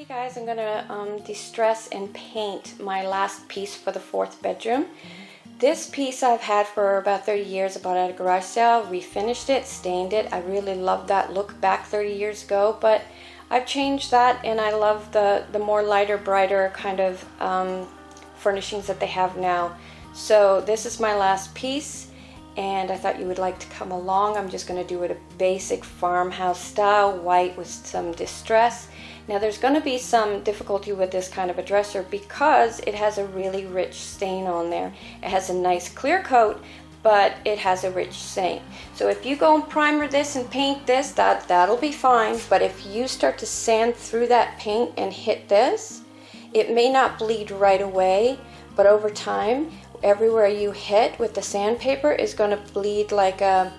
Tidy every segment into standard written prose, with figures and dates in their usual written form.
Hey guys, I'm gonna distress and paint my last piece for the fourth bedroom. This piece I've had for about 30 years, bought at a garage sale, refinished it, stained it. I really love that look back 30 years ago, but I've changed that and I love the more lighter, brighter kind of furnishings that they have now. So this is my last piece and I thought you would like to come along. I'm just going to do it a basic farmhouse style, white with some distress. Now there's going to be some difficulty with this kind of a dresser because it has a really rich stain on there. It has a nice clear coat, but it has a rich stain. So if you go and primer this and paint this, that'll be fine. But if you start to sand through that paint and hit this, it may not bleed right away, but over time, everywhere you hit with the sandpaper is going to bleed like a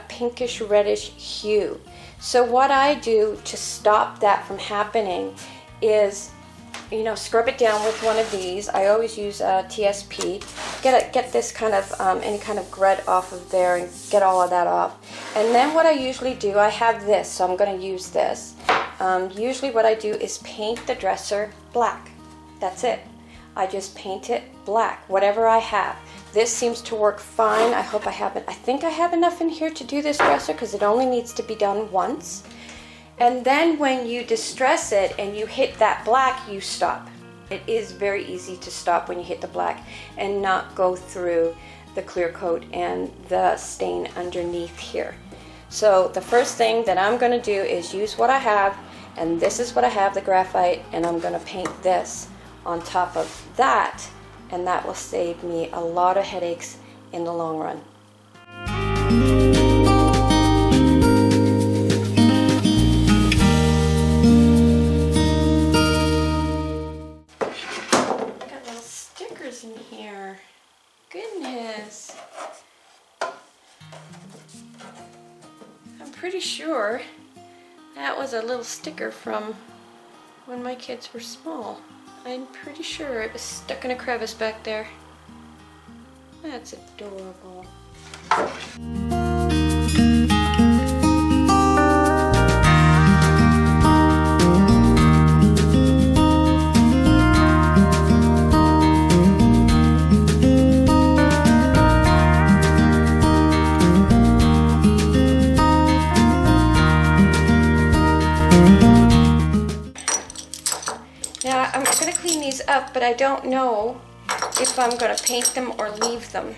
pinkish reddish hue. So what I do to stop that from happening is, scrub it down with one of these. I always use a TSP. Get this kind of, any kind of grit off of there and get all of that off. And then what I usually do, I have this, so I'm going to use this. Usually what I do is paint the dresser black. That's it. I just paint it black, whatever I have. This seems to work fine. I think I have enough in here to do this dresser because it only needs to be done once. And then when you distress it and you hit that black, you stop. It is very easy to stop when you hit the black and not go through the clear coat and the stain underneath here. So the first thing that I'm going to do is use what I have, and this is what I have, the graphite, and I'm going to paint this on top of that, and that will save me a lot of headaches in the long run. Got little stickers in here. Goodness. I'm pretty sure that was a little sticker from when my kids were small. I'm pretty sure it was stuck in a crevice back there. That's adorable. Now I'm going to clean these up, but I don't know if I'm going to paint them or leave them.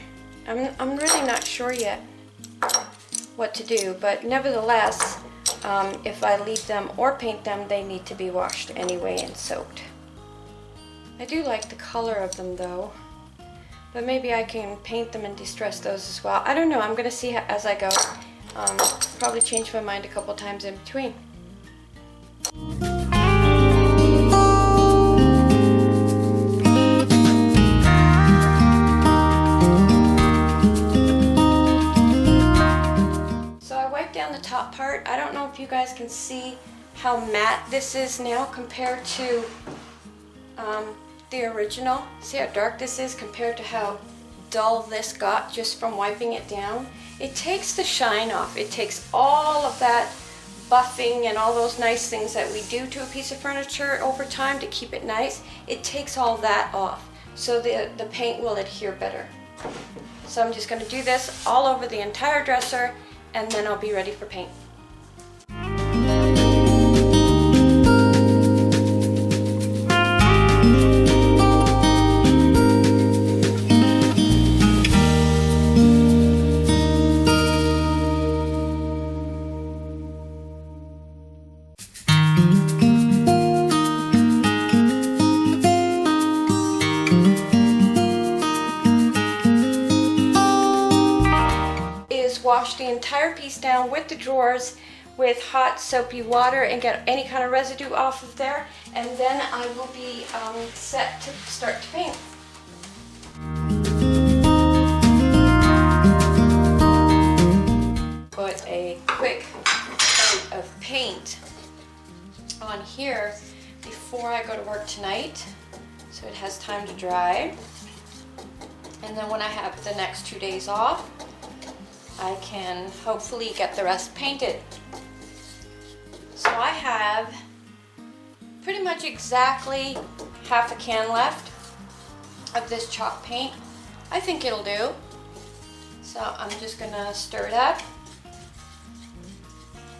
I'm really not sure yet what to do, but nevertheless, if I leave them or paint them, they need to be washed anyway and soaked. I do like the color of them though, but maybe I can paint them and distress those as well. I don't know. I'm going to see as I go. Probably change my mind a couple times in between. The top part. I don't know if you guys can see how matte this is now compared to the original. See how dark this is compared to how dull this got just from wiping it down. It takes the shine off. It takes all of that buffing and all those nice things that we do to a piece of furniture over time to keep it nice. It takes all that off so the paint will adhere better. So I'm just going to do this all over the entire dresser, and then I'll be ready for paint. Wash the entire piece down with the drawers with hot soapy water and get any kind of residue off of there, and then I will be set to start to paint. Put a quick coat of paint on here before I go to work tonight so it has time to dry, and then when I have the next 2 days off, I can hopefully get the rest painted. So I have pretty much exactly half a can left of this chalk paint. I think it'll do. So I'm just gonna stir it up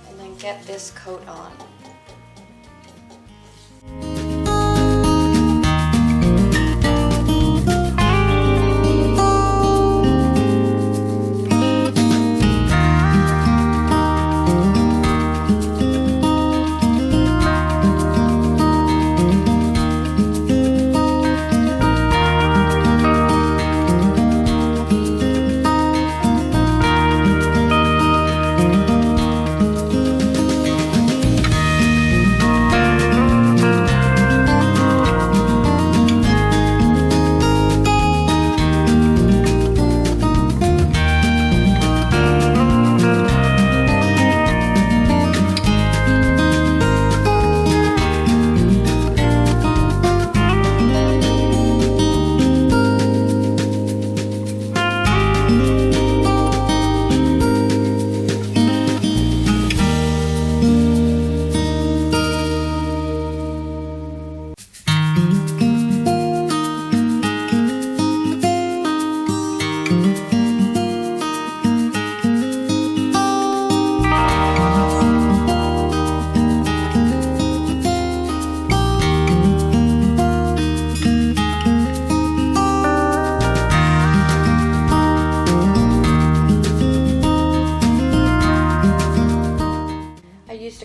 and then get this coat on.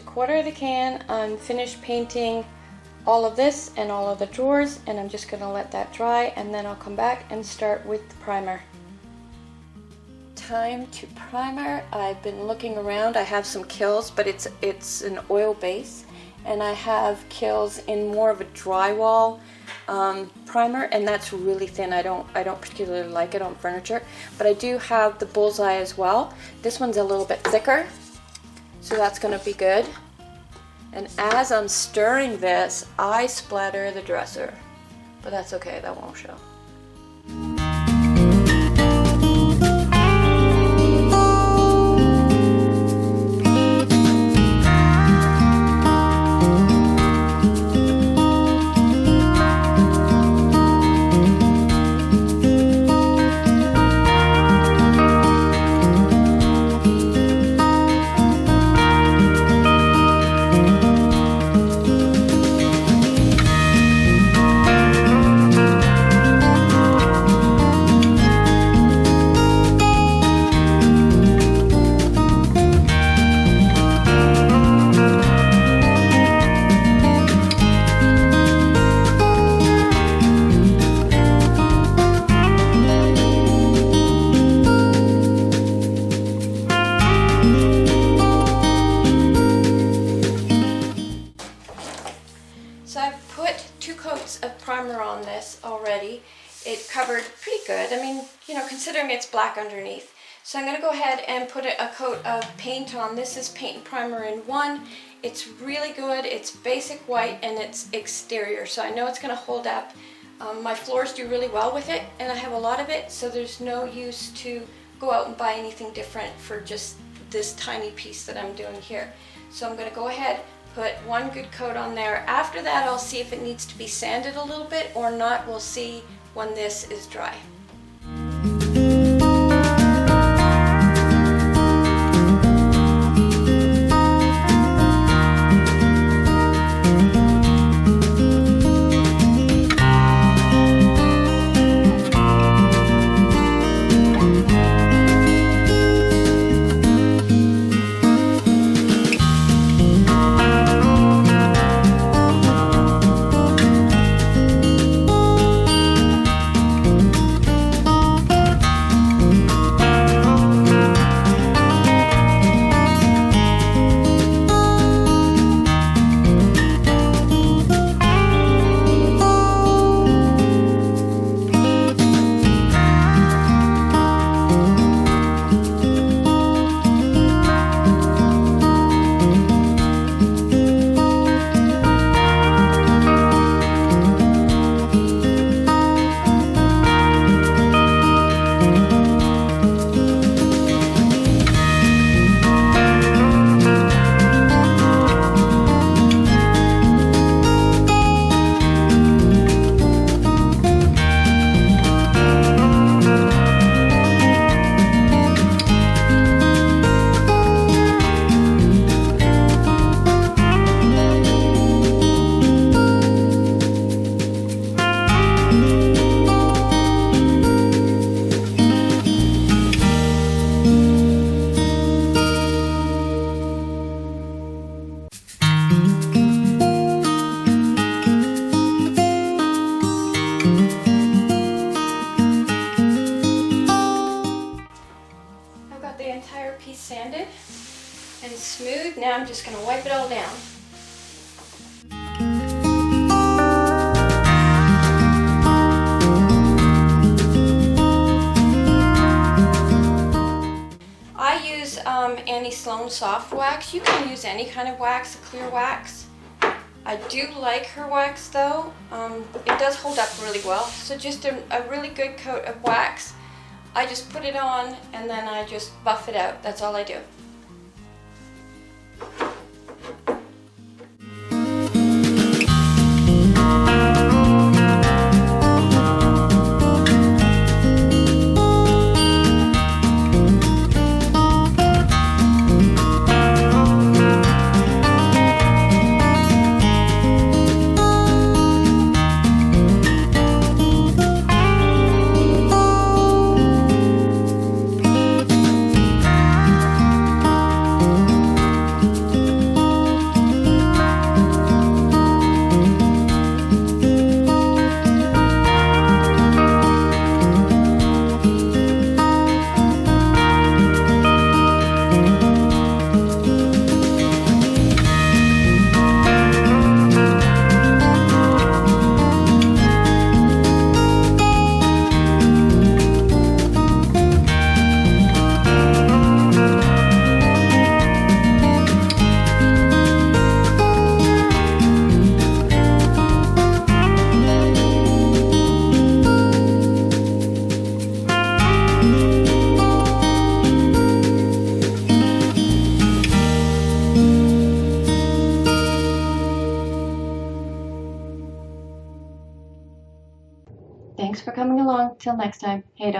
Quarter of the can. I'm finished painting all of this and all of the drawers, and I'm just going to let that dry, and then I'll come back and start with the primer. Time to primer. I've been looking around. I have some Kills, but it's an oil base, and I have Kills in more of a drywall primer, and that's really thin. I don't particularly like it on furniture, but I do have the Bullseye as well. This one's a little bit thicker, so that's going to be good. And as I'm stirring this, I splatter the dresser, but that's okay, that won't show. On this already. It covered pretty good. I mean, you know, considering it's black underneath. So I'm going to go ahead and put a coat of paint on. This is paint and primer in one. It's really good. It's basic white and it's exterior, so I know it's going to hold up. My floors do really well with it, and I have a lot of it, so there's no use to go out and buy anything different for just this tiny piece that I'm doing here. So I'm going to go ahead, put one good coat on there. After that, I'll see if it needs to be sanded a little bit or not. We'll see when this is dry. I'm just going to wipe it all down. I use Annie Sloan soft wax. You can use any kind of wax, a clear wax. I do like her wax though. It does hold up really well. So just a really good coat of wax. I just put it on and then I just buff it out. That's all I do. Thanks for coming along. Till next time. Hey,